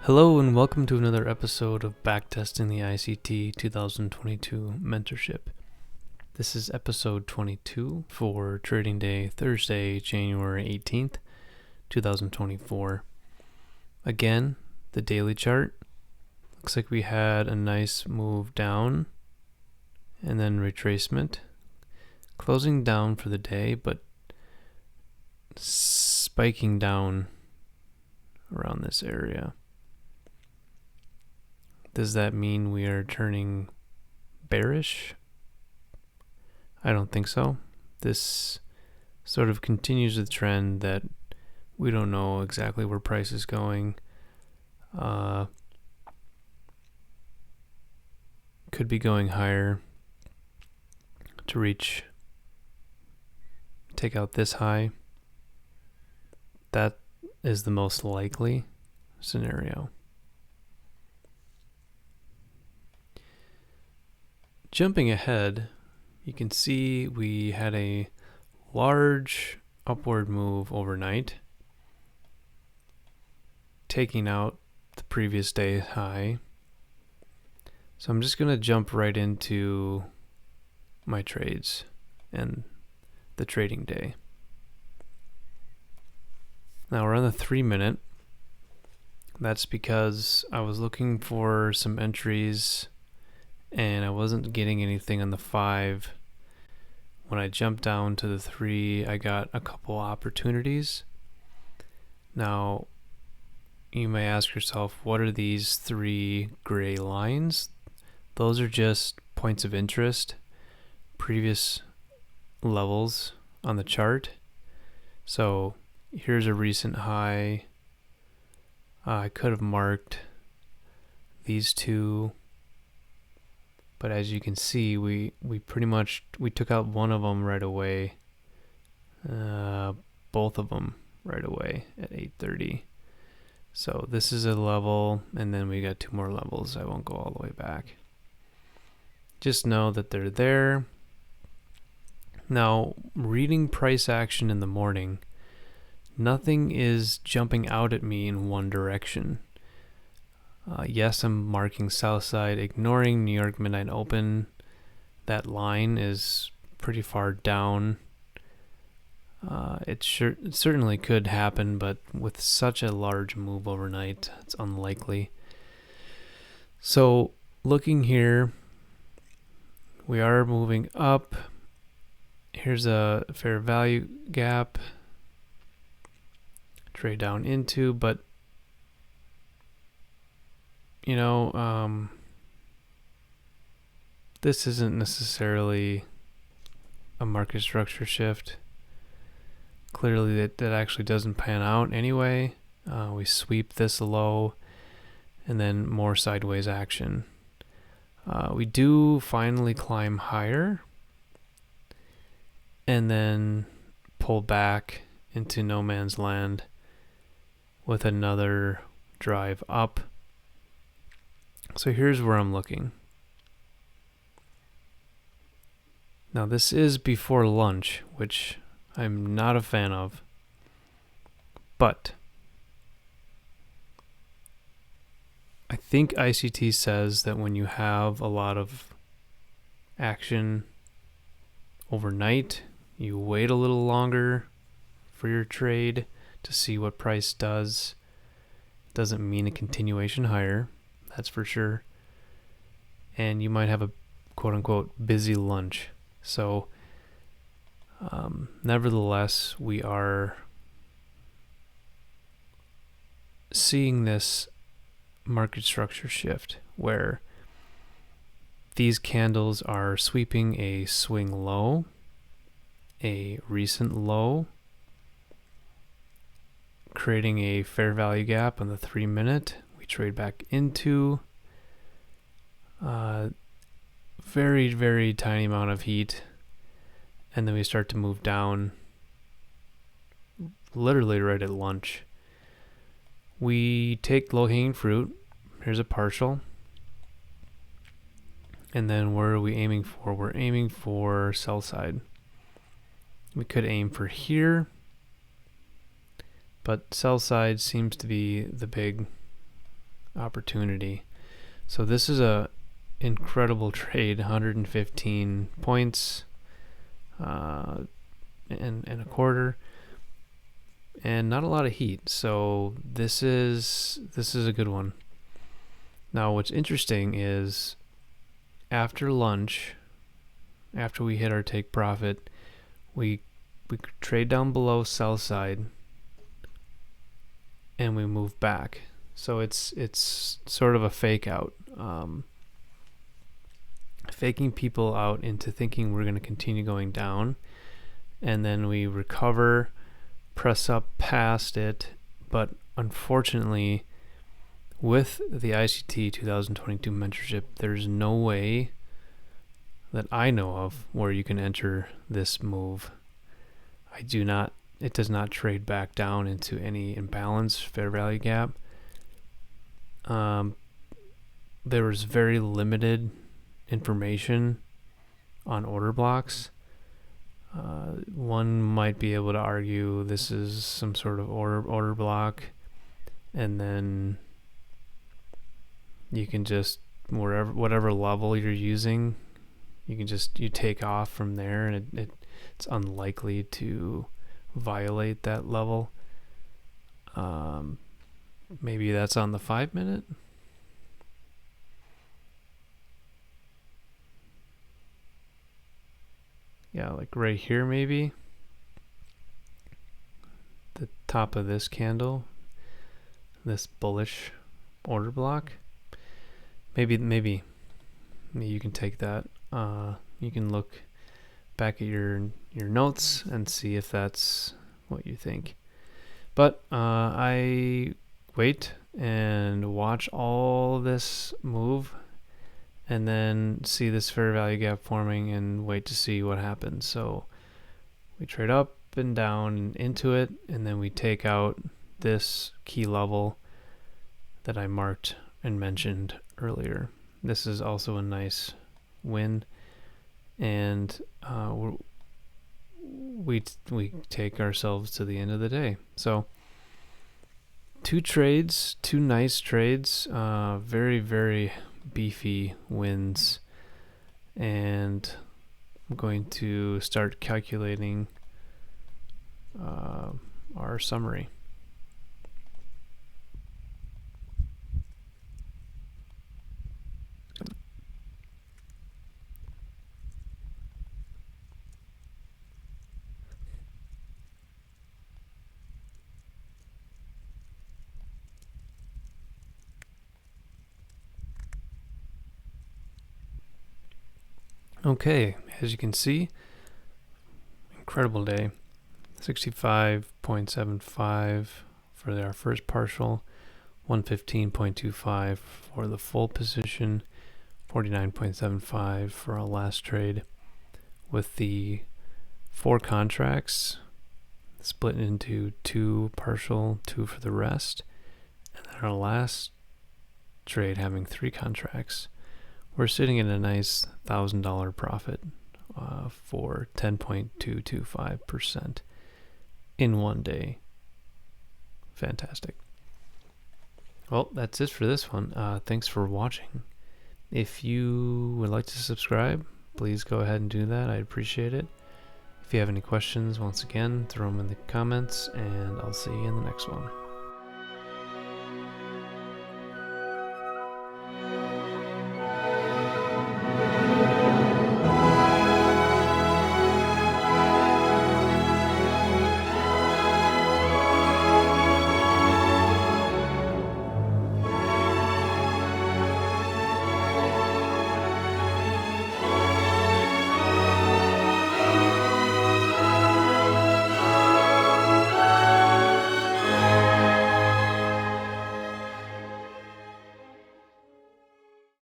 Hello and welcome to another episode of Backtesting the ICT 2022 Mentorship. This is episode 22 for trading day Thursday, January 18th, 2024. Again, the daily chart. Looks like we had a nice move down and then retracement. Closing down for the day, but spiking down around this area. Does that mean we are turning bearish? I don't think so. This sort of continues the trend that we don't know exactly where price is going. Could be going higher to take out this high. That is the most likely scenario. Jumping ahead, you can see we had a large upward move overnight, taking out the previous day high. So I'm just going to jump right into my trades and the trading day. Now we're on the 3-minute. That's because I was looking for some entries and I wasn't getting anything on the 5. When I jumped down to the 3, I got a couple opportunities. Now, you may ask yourself, what are these 3 gray lines? Those are just points of interest, previous levels on the chart. So here's a recent high. I could have marked these 2. But as you can see, we took out one of them right away, both of them right away at 8:30. So this is a level, and then we got 2 more levels. I won't go all the way back. Just know that they're there. Now, reading price action in the morning, nothing is jumping out at me in one direction. Yes, I'm marking south side, ignoring New York Midnight Open. That line is pretty far down. It certainly could happen, but with such a large move overnight, it's unlikely. So looking here, we are moving up. Here's a fair value gap. Trade down into, but this isn't necessarily a market structure shift. Clearly that actually doesn't pan out anyway. We sweep this low and then more sideways action. We do finally climb higher and then pull back into no man's land with another drive up. So here's where I'm looking. Now this is before lunch, which I'm not a fan of, but I think ICT says that when you have a lot of action overnight, you wait a little longer for your trade to see what price does. Doesn't mean a continuation higher. That's for sure. And you might have a quote-unquote busy lunch. So nevertheless, we are seeing this market structure shift where these candles are sweeping a swing low, a recent low, creating a fair value gap on the 3-minute. We trade back into very, very tiny amount of heat, and then we start to move down literally right at lunch. We take low-hanging fruit. Here's a partial. And then where are we aiming for? We're aiming for sell side. We could aim for here, but sell side seems to be the big opportunity. So this is a incredible trade, 115 points and a quarter, and not a lot of heat. So this is a good one. Now what's interesting is after lunch, after we hit our take profit, we trade down below sell side and we move back. So it's sort of a fake out, faking people out into thinking we're going to continue going down, and then we recover, press up past it. But unfortunately, with the ICT 2022 mentorship, there's no way that I know of where you can enter this move. It does not trade back down into any imbalance, fair value gap. There was very limited information on order blocks. One might be able to argue this is some sort of order block, and then you can just whatever level you're using, you take off from there, and it's unlikely to violate that level. Maybe that's on the 5 minute. Yeah, like right here maybe. The top of this candle, this bullish order block. Maybe you can take that. You can look back at your notes and see if that's what you think. But I wait and watch all this move, and then see this fair value gap forming and wait to see what happens. So we trade up and down and into it, and then we take out this key level that I marked and mentioned earlier. This is also a nice win, and we take ourselves to the end of the day. So two nice trades, very, very beefy wins, and I'm going to start calculating our summary. Okay, as you can see, incredible day. 65.75 for our first partial, 115.25 for the full position, 49.75 for our last trade, with the 4 contracts split into 2 partial, 2 for the rest, and then our last trade having 3 contracts. We're sitting in a nice $1,000 profit for 10.225% in one day. Fantastic. Well, that's it for this one. Thanks for watching. If you would like to subscribe, please go ahead and do that. I'd appreciate it. If you have any questions, once again, throw them in the comments, and I'll see you in the next one.